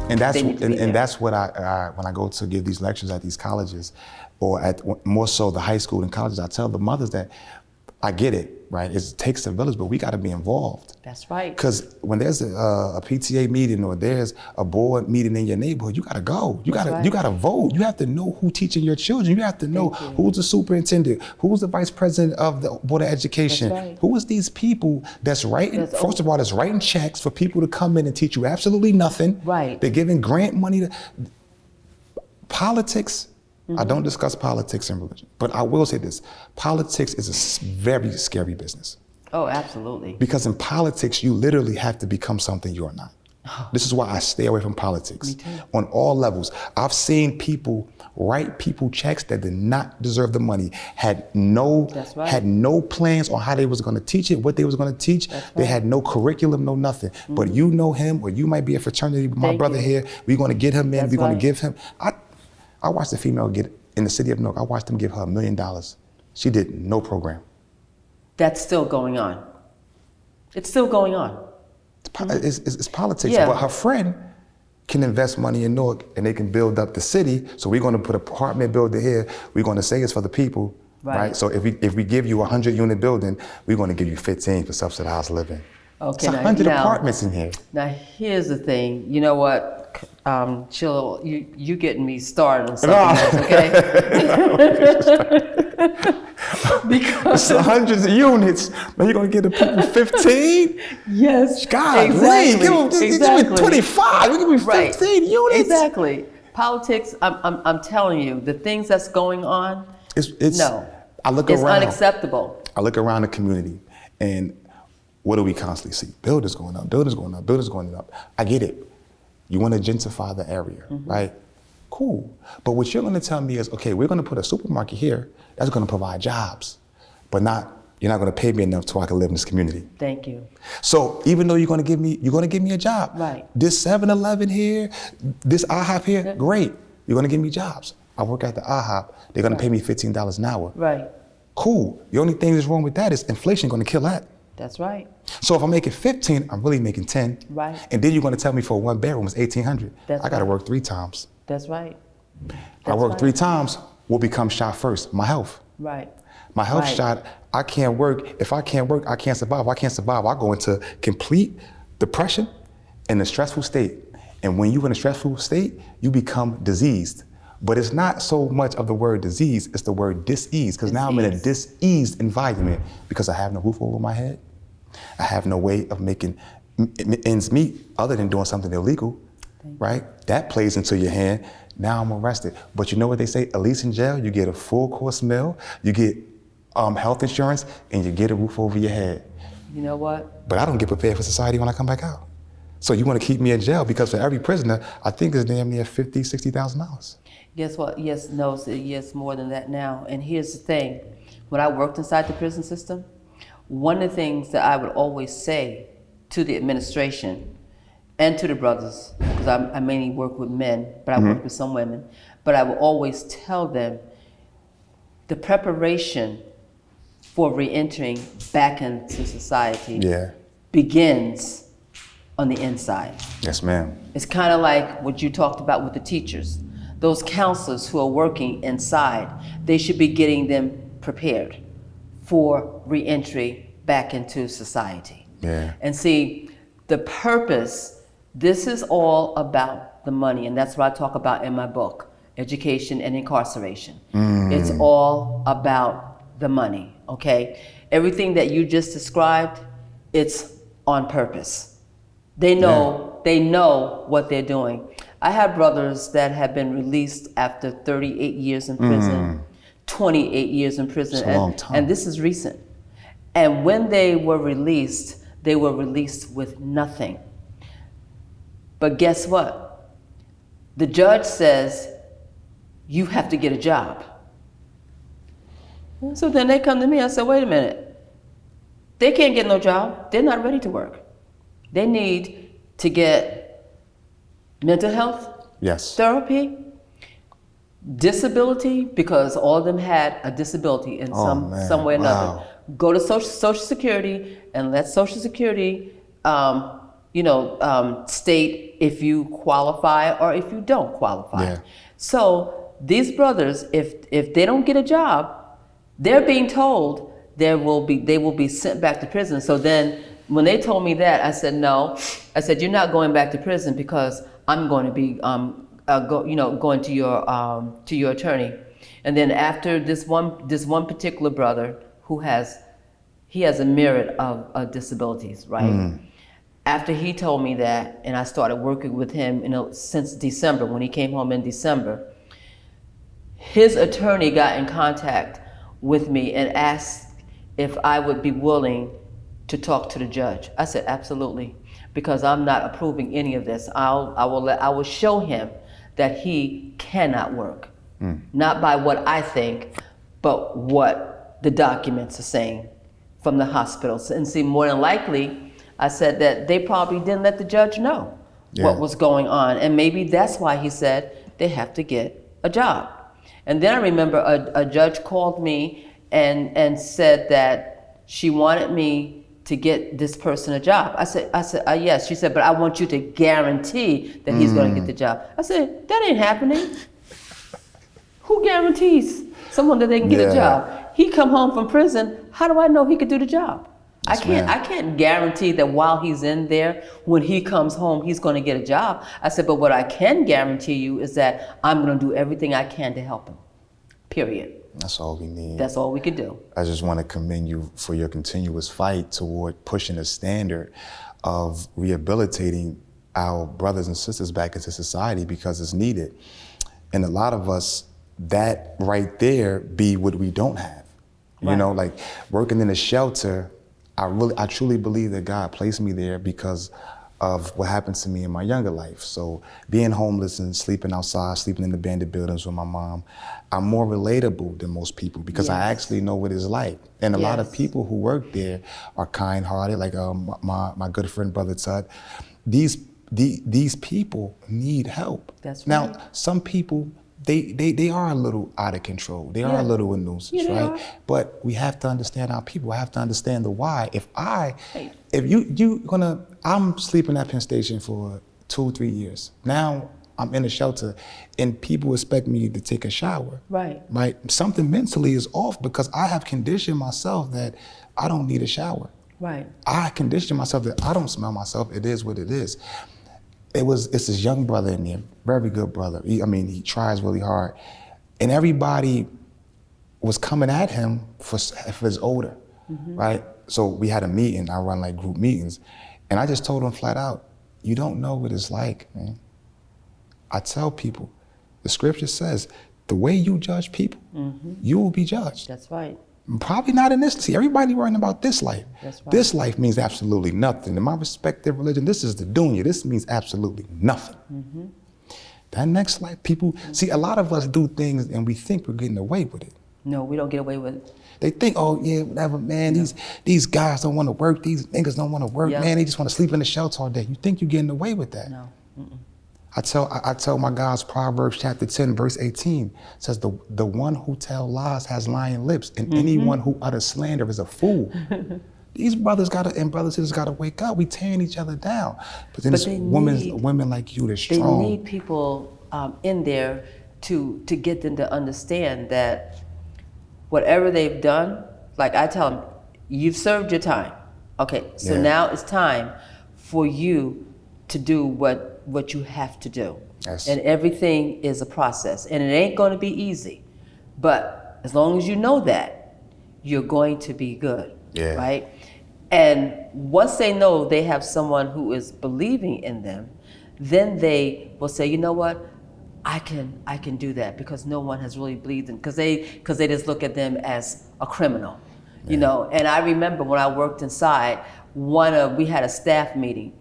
And that's what I when I go to give these lectures at these colleges, or at more so the high school and colleges, I tell the mothers that I get it, right? It takes a village, but we got to be involved. That's right. Because when there's a PTA meeting or there's a board meeting in your neighborhood, you got to go. You got to vote. You have to know who's teaching your children. You have to know who's the superintendent, who's the vice president of the Board of Education. That's right. Who is these people that's writing, first of all, that's writing checks for people to come in and teach you absolutely nothing. Right. They're giving grant money to politics. I don't discuss politics and religion, but I will say this. Politics is a very scary business. Oh, absolutely. Because in politics, you literally have to become something you're not. This is why I stay away from politics. Me too. On all levels. I've seen people write people checks that did not deserve the money, had no plans on how they was gonna teach it, what they was gonna teach. They had no curriculum, no nothing. But you know him, or you might be a fraternity with my brother here. We're gonna get him in, we're gonna give him. I watched a female get, in the city of Newark, I watched them give her $1 million. She did no program. That's still going on. It's still going on. It's politics, Yeah. but her friend can invest money in Newark and they can build up the city. So we're gonna put an apartment building here. We're gonna say it's for the people, right? So if we give you a 100-unit building, we're gonna give you 15 for subsidized living. Okay, it's 100 apartments in here. Now here's the thing, you know what? Shalil, you getting me started on something else, okay? Because it's hundreds of units, but you're gonna give the people 15? Yes, God, exactly. Give me 25. You give me 15 units. Exactly. Politics. I'm telling you, the things that's going on. It's unacceptable. I look around the community, and what do we constantly see? Buildings going up, buildings going up, buildings going up. I get it. You want to gentrify the area, right? Cool. But what you're going to tell me is, okay, we're going to put a supermarket here that's going to provide jobs, but you're not going to pay me enough so I can live in this community. Thank you. So even though you're going to give me a job, right? This 7-Eleven here, this IHOP here, great. You're going to give me jobs. I work at the IHOP. They're going to pay me $15 an hour. Right. Cool. The only thing that's wrong with that is inflation going to kill that. That's right. So if I'm making 15, I'm really making 10. Right. And then you're going to tell me for one bedroom is 1,800. I got to work 3 times. That's right. I work 3 times. What becomes shot first? My health. Right. My health shot. I can't work. If I can't work, I can't survive. I can't survive. I go into complete depression and a stressful state. And when you're in a stressful state, you become diseased. But it's not so much of the word disease, it's the word dis-ease, because now I'm in a dis-eased environment because I have no roof over my head. I have no way of making ends meet other than doing something illegal, right? That plays into your hand. Now I'm arrested. But you know what they say, at least in jail, you get a full course meal, you get health insurance, and you get a roof over your head. You know what? But I don't get prepared for society when I come back out. So you want to keep me in jail because for every prisoner, I think it's damn near $50,000, $60,000. Guess what? Yes, more than that now. And here's the thing. When I worked inside the prison system, one of the things that I would always say to the administration and to the brothers, because I mainly work with men, but I work with some women, but I would always tell them the preparation for re-entering back into society begins on the inside. Yes, ma'am. It's kind of like what you talked about with the teachers. Those counselors who are working inside, they should be getting them prepared for re-entry back into society. Yeah. And see, the purpose, this is all about the money, and that's what I talk about in my book, Education and Incarceration. It's all about the money, okay? Everything that you just described, it's on purpose. They know what they're doing. I have brothers that have been released after 38 years in prison, 28 years in prison, That's a long time. and this is recent. And when they were released with nothing. But guess what? The judge says, you have to get a job. So then they come to me, I said, wait a minute. They can't get no job. They're not ready to work. They need to get mental health, therapy, disability, because all of them had a disability in some way or another. Go to Social Security and let Social Security, state if you qualify or if you don't qualify. Yeah. So these brothers, if they don't get a job, they're being told they will be sent back to prison. So then when they told me that, I said no. I said, you're not going back to prison because I'm going to be going to your attorney. And then after this one particular brother who has a myriad of disabilities, right? After he told me that, and I started working with him since December, when he came home in December, his attorney got in contact with me and asked if I would be willing to talk to the judge. I said, absolutely, because I'm not approving any of this. I will show him that he cannot work, not by what I think, but what the documents are saying from the hospitals. And see, more than likely, I said that they probably didn't let the judge know what was going on. And maybe that's why he said they have to get a job. And then I remember a judge called me and said that she wanted me to get this person a job. I said, yes. She said, but I want you to guarantee that he's going to get the job. I said, that ain't happening. Who guarantees someone that they can get a job? He come home from prison. How do I know he could do the job? I can't guarantee that while he's in there, when he comes home, he's going to get a job. I said, but what I can guarantee you is that I'm going to do everything I can to help him. Period. That's all we need. That's all we could do. I just want to commend you for your continuous fight toward pushing the standard of rehabilitating our brothers and sisters back into society, because it's needed. And a lot of us, that right there be what we don't have. Right. You know, like working in a shelter, I truly believe that God placed me there because of what happened to me in my younger life. So being homeless and sleeping outside, sleeping in abandoned buildings with my mom, I'm more relatable than most people because I actually know what it's like. And a lot of people who work there are kind-hearted, like my good friend, Brother Tut. These people need help. That's right. Now, some people, they are a little out of control. They are a little a nuisance, right? But we have to understand our people. I have to understand the why. I'm sleeping at Penn Station for 2-3 years. Now I'm in a shelter and people expect me to take a shower. Right. Something mentally is off because I have conditioned myself that I don't need a shower. Right. I conditioned myself that I don't smell myself. It is what it is. It's this young brother in there, very good brother. He tries really hard. And everybody was coming at him for his odor, right? So we had a meeting, I run like group meetings, and I just told him flat out, you don't know what it's like, man. I tell people, the scripture says, the way you judge people, you will be judged. That's right. Probably not in this. See, everybody worrying about this life. That's right. This life means absolutely nothing. In my respective religion, this is the dunya. This means absolutely nothing. That next life, people, see, a lot of us do things and we think we're getting away with it. No, we don't get away with it. They think, oh yeah, whatever, man, these guys don't want to work, these niggas don't want to work, man, they just want to sleep in the shelter all day. You think you're getting away with that? No. I tell my guys, Proverbs chapter 10, verse 18, says the one who tells lies has lying lips, and anyone who utters slander is a fool. These brothers and brothers sisters gotta wake up. We tearing each other down. But then it's women like you that's strong. They need people in there to get them to understand that whatever they've done, like I tell them, you've served your time. Okay, so now it's time for you to do what you have to do. Yes. And everything is a process. And it ain't gonna be easy. But as long as you know that, you're going to be good, right? And once they know they have someone who is believing in them, then they will say, you know what? I can do that because no one has really believed in, because they just look at them as a criminal, you know? And I remember when I worked inside, we had a staff meeting.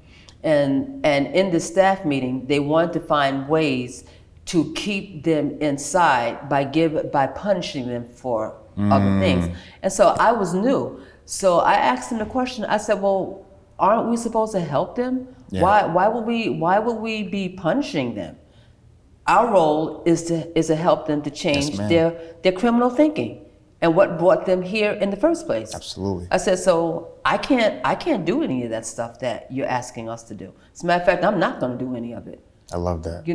And in the staff meeting, they wanted to find ways to keep them inside by punishing them for other things. And so I was new. So I asked them the question. I said, well, aren't we supposed to help them? Yeah. Why would we be punishing them? Our role is to help them to change their criminal thinking. and what brought them here in the first place. Absolutely. I said, so I can't do any of that stuff that you're asking us to do. As a matter of fact, I'm not going to do any of it. I love that.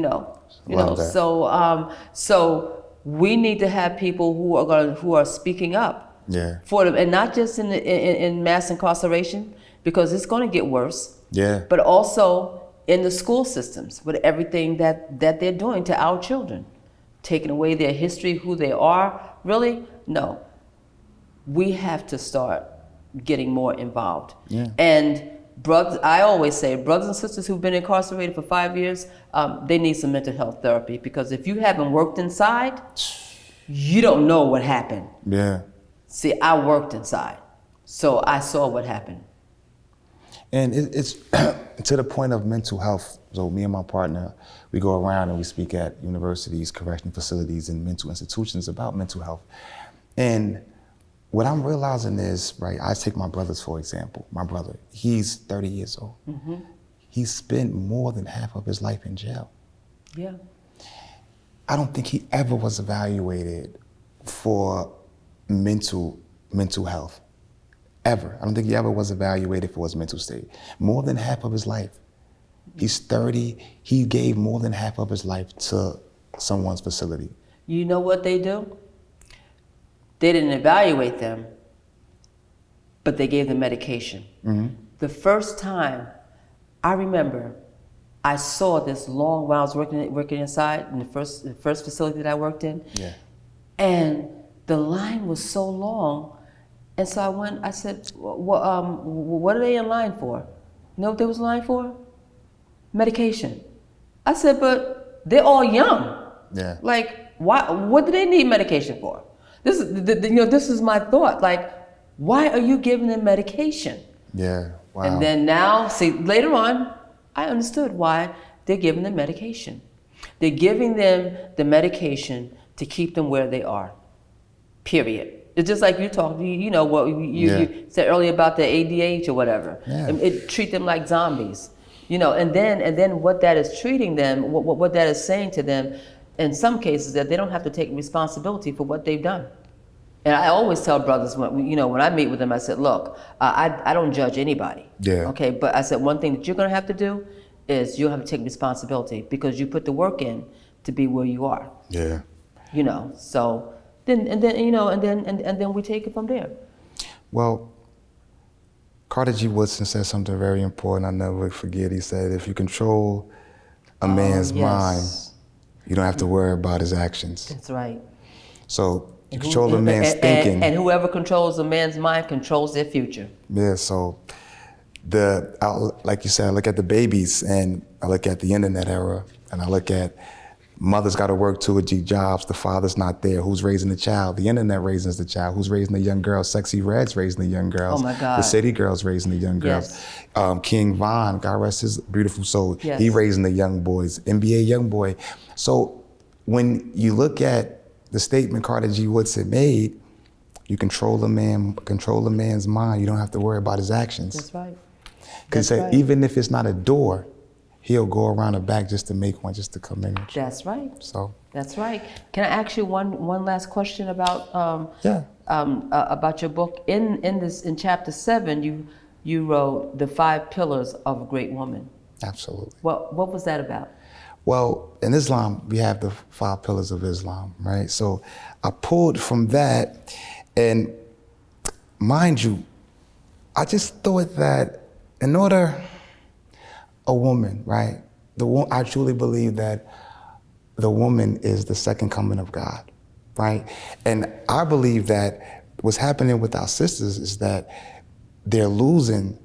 So we need to have people who are speaking up for them, and not just in mass incarceration, because it's going to get worse. Yeah. But also in the school systems with everything that they're doing to our children, taking away their history, who they are. Really, no. We have to start getting more involved. Yeah. And brothers, I always say, brothers and sisters who've been incarcerated for 5 years, they need some mental health therapy, because if you haven't worked inside, you don't know what happened. Yeah. See, I worked inside, so I saw what happened. And it's to the point of mental health. So me and my partner, we go around and we speak at universities, correctional facilities, and mental institutions about mental health. And what I'm realizing is, right, I take my brothers for example. My brother, he's 30 years old. Mm-hmm. He spent more than half of his life in jail. Yeah. I don't think he ever was evaluated for mental health. Ever. I don't think he ever was evaluated for his mental state. More than half of his life. He's 30. He gave more than half of his life to someone's facility. You know what they do? They didn't evaluate them, but they gave them medication. Mm-hmm. The first time I remember, I saw this long while I was working inside in the first facility that I worked in. Yeah. And the line was so long. And so I said, what are they in line for? You know what they was in line for? Medication. I said, but they're all young. Yeah. Like, why? What do they need medication for? This is my thought. Like, why are you giving them medication? Yeah, wow. And then now, see, later on, I understood why they're giving them medication. They're giving them the medication to keep them where they are, period. It's just like you talked, you know, what you said earlier about the ADH or whatever. Yeah. It treat them like zombies, you know, and then what that is treating them, what that is saying to them, in some cases, that they don't have to take responsibility for what they've done. And I always tell brothers, when I meet with them, I said, look, I don't judge anybody. Yeah. Okay, but I said, one thing that you're gonna have to do is you'll have to take responsibility, because you put the work in to be where you are. Yeah. You know, so then we take it from there. Well, Carter G. Woodson said something very important I never forget. He said, if you control a man's mind, you don't have to worry about his actions. That's right. So you control a man's thinking. And whoever controls a man's mind controls their future. Yeah, so like you said, I look at the babies, and I look at the internet era, and I look at mothers got to work 2 or 3 jobs. The father's not there. Who's raising the child? The internet raises the child. Who's raising the young girls? Sexy Red's raising the young girls. Oh my God. The City Girls raising the young girls. Yes. King Von, God rest his beautiful soul. Yes. He raising the young boys. NBA young boy. So when you look at the statement Carter G. Woodson made, you control a man's mind. You don't have to worry about his actions. That's right. Because even if it's not a door, he'll go around the back just to make one, just to come in. That's right. So that's right. Can I ask you one last question about your book? In chapter 7, you wrote the 5 pillars of a great woman. Absolutely. What was that about? Well, in Islam, we have the 5 pillars of Islam, right? So I pulled from that, and mind you, I just thought that in order a woman, right? I truly believe that the woman is the second coming of God, right? And I believe that what's happening with our sisters is that they're losing,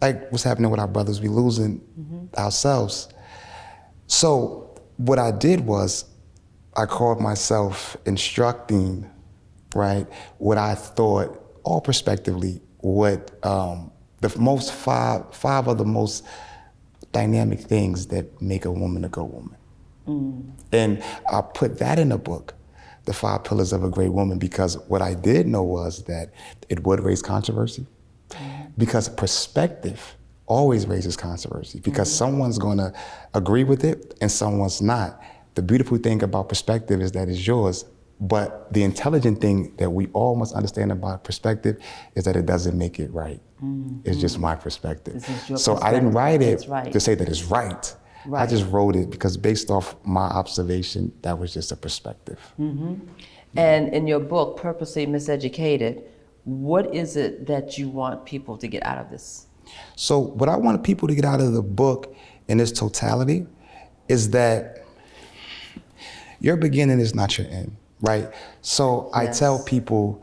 like what's happening with our brothers, we losing ourselves. So what I did was I called myself instructing, right, what I thought, all prospectively, what five of the most dynamic things that make a woman a good woman. And I put that in the book, the 5 pillars of a great woman, because what I did know was that it would raise controversy, because perspective always raises controversy, because someone's gonna agree with it and someone's not. The beautiful thing about perspective is that it's yours But the intelligent thing that we all must understand about perspective is that it doesn't make it right. It's just my perspective. This is your So I didn't write it That's right. to say that it's right. I just wrote it because based off my observation, that was just a perspective. And in your book, Purposely Miseducated, what is it that you want people to get out of this? So what I want people to get out of the book in its totality is that your beginning is not your end, right? So I tell people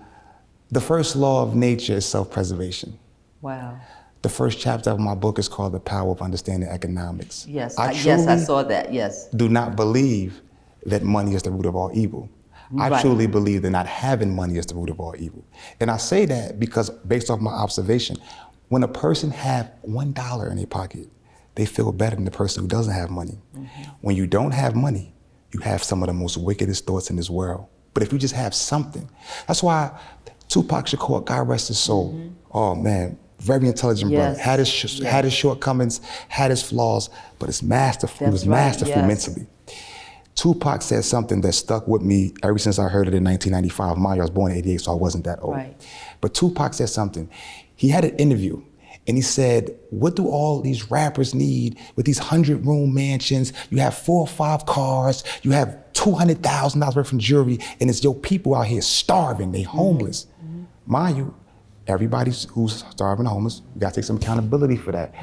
the first law of nature is self-preservation. Wow. The first chapter of my book is called The Power of Understanding Economics. Yes, I I saw that, yes. do not believe that money is the root of all evil. I truly believe that not having money is the root of all evil. And I say that because based off my observation, when a person have $1 in their pocket, they feel better than the person who doesn't have money. When you don't have money, you have some of the most wickedest thoughts in this world. But if you just have something, that's why Tupac Shakur, God rest his soul, oh man, very intelligent brother, had his shortcomings, had his flaws, but it's masterful. He was masterful mentally. Tupac said something that stuck with me ever since I heard it in 1995. Mind you, I was born in '88, so I wasn't that old. But Tupac said something. He had an interview, and he said, what do all these rappers need with these 100-room mansions? You have 4 or 5 cars, you have $200,000 worth of jewelry, and it's your people out here starving, they homeless. Mind you, everybody who's starving, homeless, you gotta take some accountability for that.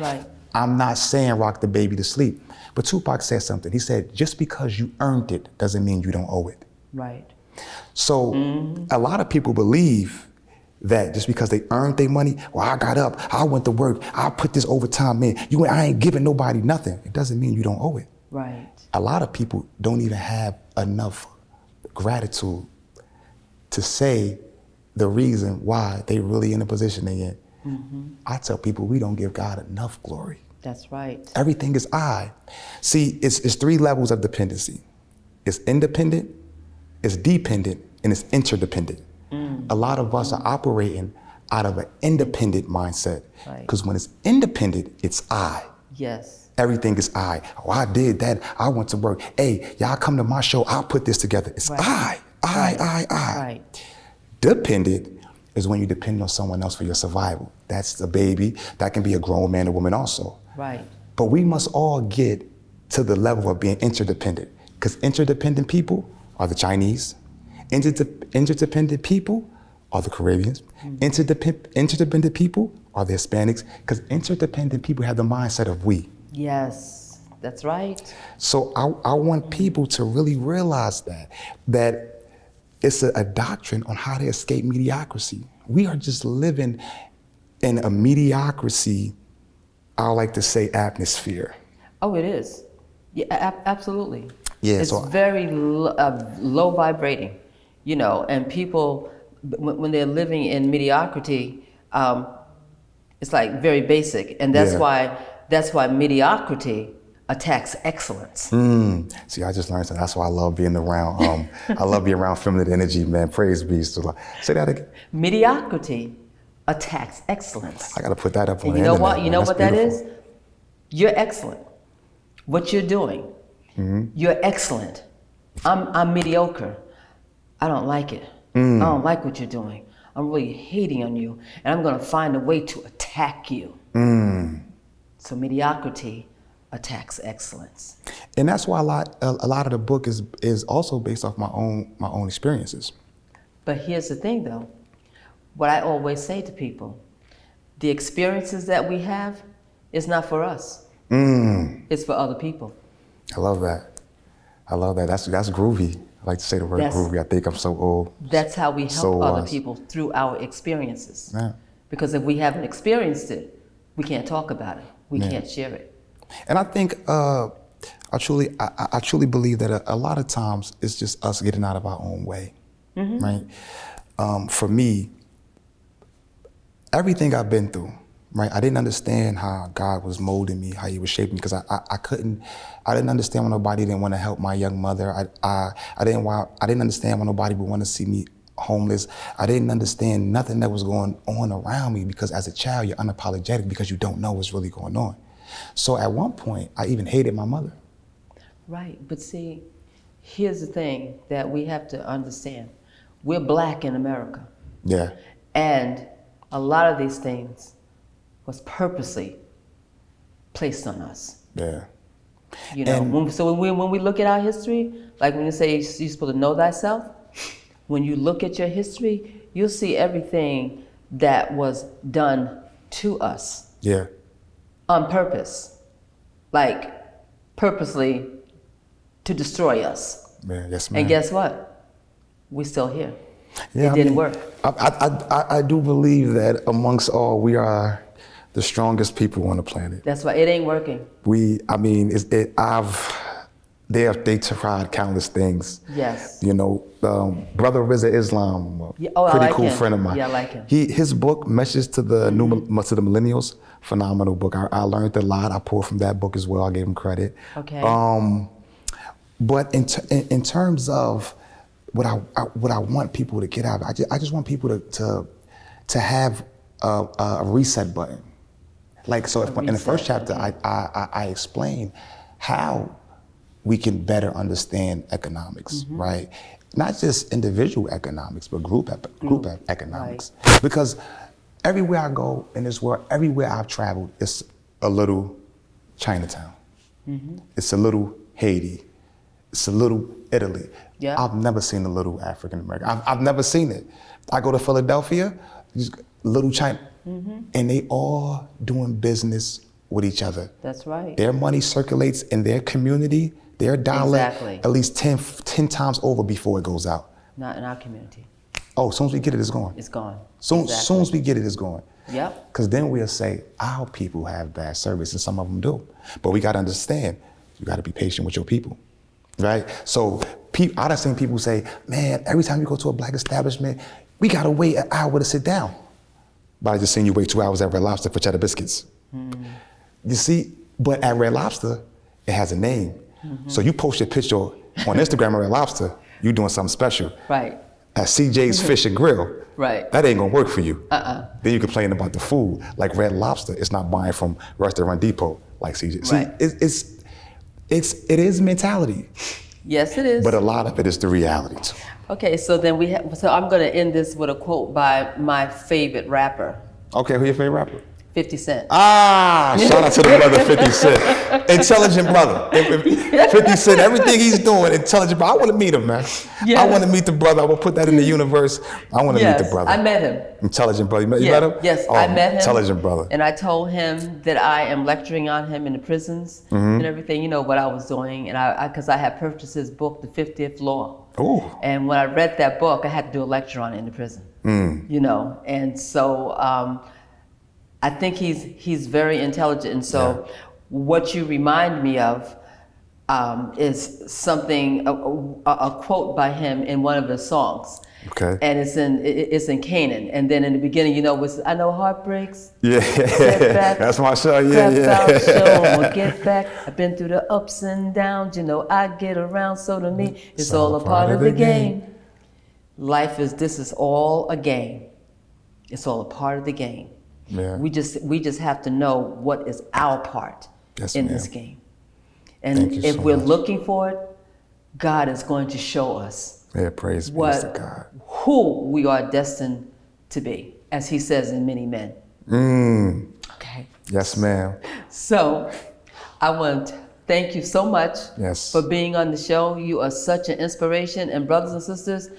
I'm not saying rock the baby to sleep, but Tupac said something. He said, just because you earned it doesn't mean you don't owe it. So a lot of people believe that just because they earned their money, well, I got up, I went to work, I put this overtime in, I ain't giving nobody nothing. It doesn't mean you don't owe it. A lot of people don't even have enough gratitude to say the reason why they really in the position they in. I tell people we don't give God enough glory. That's right. Everything is I. See, it's 3 levels of dependency. It's independent, it's dependent, and it's interdependent. A lot of us are operating out of an independent mindset. Because when it's independent, it's I. Everything is I. Oh, I did that. I went to work. Hey, y'all come to my show. I'll put this together. It's I. Dependent is when you depend on someone else for your survival. That's a baby. That can be a grown man or woman also. But we must all get to the level of being interdependent. Because interdependent people are the Chinese. Interdependent people are the Caribbeans. Interdependent people are the Hispanics. Because interdependent people have the mindset of we. That's right. So I want people to really realize that it's a doctrine on how to escape mediocrity. We are just living in a mediocrity, I like to say, atmosphere. Oh, it is. Yeah, absolutely. Yeah, it's very low vibrating, and people, when they're living in mediocrity, it's like very basic, and that's why mediocrity attacks excellence. See, I just learned something. That's why I love being around. I love being around feminine energy, man. Praise be. So, say that again. Mediocrity attacks excellence. I got to put that up on the internet. What? You know what that is? You're excellent. What you're doing, you're excellent. I'm mediocre. I don't like it. I don't like what you're doing. I'm really hating on you, and I'm going to find a way to attack you. So mediocrity attacks excellence. And that's why a lot of the book is also based off my own experiences. But here's the thing, though. What I always say to people, the experiences that we have is not for us. It's for other people. I love that. That's groovy. I like to say the word groovy. I think I'm so old. That's how we help other people through our experiences. Because if we haven't experienced it, we can't talk about it. We can't share it. And I think I truly believe that a lot of times it's just us getting out of our own way, right? For me, everything I've been through, right? I didn't understand how God was molding me, how He was shaping me, because I didn't understand why nobody didn't want to help my young mother. I didn't understand why nobody would want to see me homeless. I didn't understand nothing that was going on around me, because as a child, you're unapologetic because you don't know what's really going on. So at one point, I even hated my mother. Right, but see, here's the thing that we have to understand. We're black in America. Yeah. And a lot of these things was purposely placed on us. Yeah. You know, when we look at our history, like when you say you're supposed to know thyself, when you look at your history, you'll see everything that was done to us. Yeah. On purpose. Like, purposely to destroy us. Man, yes, man. And guess what? We're still here. Yeah, it didn't work. I do believe that amongst all, we are the strongest people on the planet. That's why it ain't working. They tried countless things. Yes. You know, Brother Rizza Islam, I pretty like cool him. friend of mine. Yeah, I like him. His book, Message to the to the Millennials, phenomenal book. I learned a lot. I pulled from that book as well. I gave him credit. Okay. But in terms of what I want people to get out of it, I just want people to have a reset button. Like, so in the first chapter, okay. I explain how we can better understand economics, right? Not just individual economics, but group economics. Right. Because everywhere I go in this world, everywhere I've traveled, it's a little Chinatown. It's a little Haiti. It's a little Italy. Yeah. I've never seen a little African American. I've never seen it. I go to Philadelphia, little China, and they all doing business with each other. That's right. Their money circulates in their community, their dollar, at least 10 times over before it goes out. Not in our community. Oh, as soon as we get it, it's gone. It's gone. Soon as we get it, it's gone. Yep. Because then we'll say, our people have bad service, and some of them do. But we got to understand, you got to be patient with your people, right? So I done seen people say, man, every time you go to a black establishment, we got to wait an hour to sit down. But I just seen you wait 2 hours at Red Lobster for cheddar biscuits. You see, but at Red Lobster, it has a name. So you post your picture on Instagram at Red Lobster, you doing something special. Right. At CJ's Fish and Grill, right. That ain't gonna work for you. Then you complain about the food. Like Red Lobster, it's not buying from Restaurant Depot like CJ. Right. See, it is mentality. Yes, it is. But a lot of it is the reality too. Okay, so then so I'm gonna end this with a quote by my favorite rapper. Okay, who your favorite rapper? 50 Cent. Shout out to the brother 50 Cent. Intelligent brother. 50 Cent, everything he's doing, intelligent brother. I want to meet him, man. Yes. I want to meet the brother. I will put that in the universe. I want to meet the brother. I met him. Intelligent brother. You met him? Yes, I met him. Intelligent brother. And I told him that I am lecturing on him in the prisons and everything, you know, what I was doing. And because I had purchased his book, The 50th Law. Ooh. And when I read that book, I had to do a lecture on it in the prison, you know. And so I think he's very intelligent. And so what you remind me of is something, a quote by him in one of his songs. Okay. And it's in Canaan. And then in the beginning, you know, I know heartbreaks. Yeah. Setbacks, that's my show. Yeah. Show, get back. I've been through the ups and downs. You know, I get around. So to me, it's all a part of the game. Life this is all a game. It's all a part of the game. Yeah. We just have to know what is our part in this game. And if we're looking for it, God is going to show us praise be to God. Who we are destined to be, as he says in Many Men. Okay. Yes, ma'am. So I want to thank you so much for being on the show. You are such an inspiration. And brothers and sisters,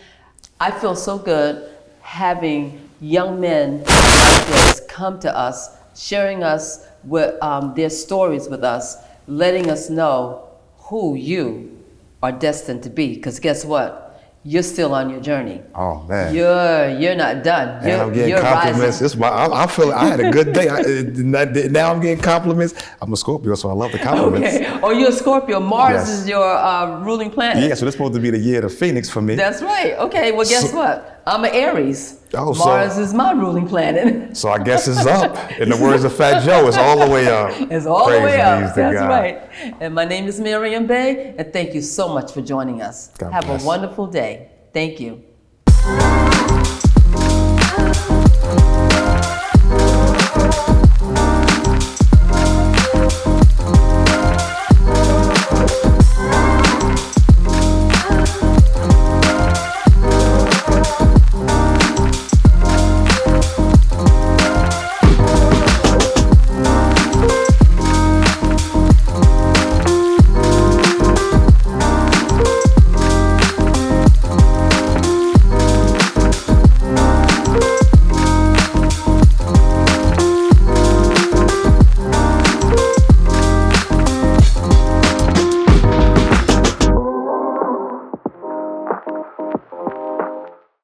I feel so good having young men like this come to us, sharing us with their stories with us, letting us know who you are destined to be. Because guess what? You're still on your journey. Oh man, you're not done. And I'm getting compliments. This I feel I had a good day. Now I'm getting compliments. I'm a Scorpio, so I love the compliments. Okay. Oh, you're a Scorpio. Mars is your ruling planet. Yeah, so this is supposed to be the year of the Phoenix for me. That's right. Okay. Well, guess what? I'm an Aries. Mars is my ruling planet. So I guess it's up. In the words of Fat Joe, it's all the way up. It's all the way up. That's right. And my name is Miriam Bay, and thank you so much for joining us. God Have bless. a wonderful day. Thank you.